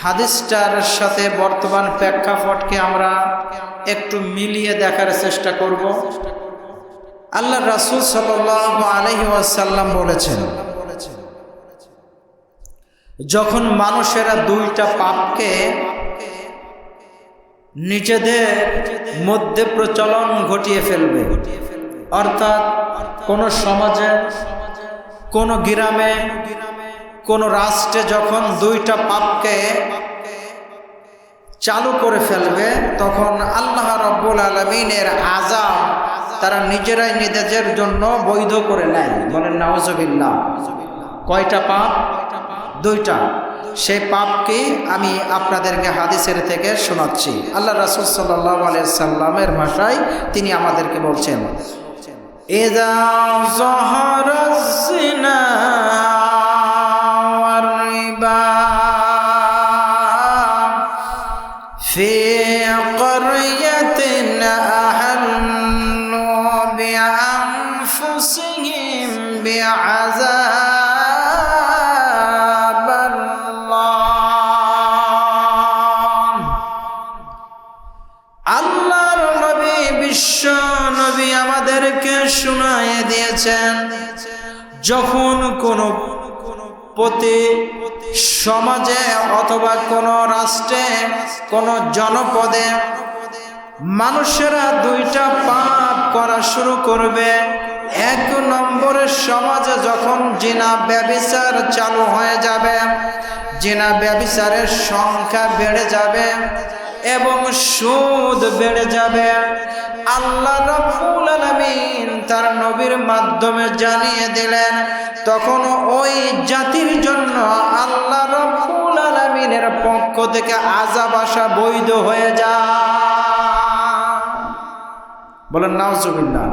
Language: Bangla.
হাদিসটার সাথে বর্তমান প্রেক্ষাপটকে আমরা একটু মিলিয়ে দেখার চেষ্টা করব। আল্লাহ রাসূল সাল্লাল্লাহু আলাইহি ওয়াসাল্লাম বলেছেন, যখন মানুষেরা দুইটা পাপকে নিজেদের মধ্যে প্রচলন ঘটিয়ে ফেলবে, অর্থাৎ কোনো সমাজে, কোনো গ্রামে, কোনো রাষ্ট্রে যখন দুইটা পাপকে চালু করে ফেলবে, তখন আল্লাহ রাব্বুল আলামিনের আযাব তারা নিজেরাই নিজেদের জন্য বৈধ করে নেয়। বলেন নাউজুবিল্লাহ। কয়টা পাপ? দুইটা। সেই পাপকে আমি আপনাদেরকে হাদিসের থেকে শোনাচ্ছি। আল্লাহ রাসূল সাল্লাল্লাহু আলাইহি সাল্লামের ভাষায় তিনি আমাদেরকে বলছেন, ইযা যাহারাজ জিনা ওয়ার রিবা ফি ক্বরয়াতিন আহাল্লু বিআনফুসিহিম বিআযাব আল্লাহর নবী, বিশ্ব নবী আমাদেরকে শুনায়ে দিয়েছেন, যখন কোনো প্রতি সমাজে অথবা কোনো রাষ্ট্রে, কোনো জনপদে মানুষেরা দুইটা পাপ করা শুরু করবে। এক নম্বরের সমাজে যখন জিনা ব্যভিচার চালু হয়ে যাবে, জিনা ব্যভিচারের সংখ্যা বেড়ে যাবে এবং সুদ বেড়ে যাবে, আল্লাহ রাব্বুল আলামিন তার নবীর মাধ্যমে জানিয়ে দিলেন, তখন ওই জাতির জন্য আল্লাহ রাব্বুল আলামিনের পক্ষ থেকে আযাব আসা বৈধ হয়ে যায়। বলেন নাউজুবিল্লাহ।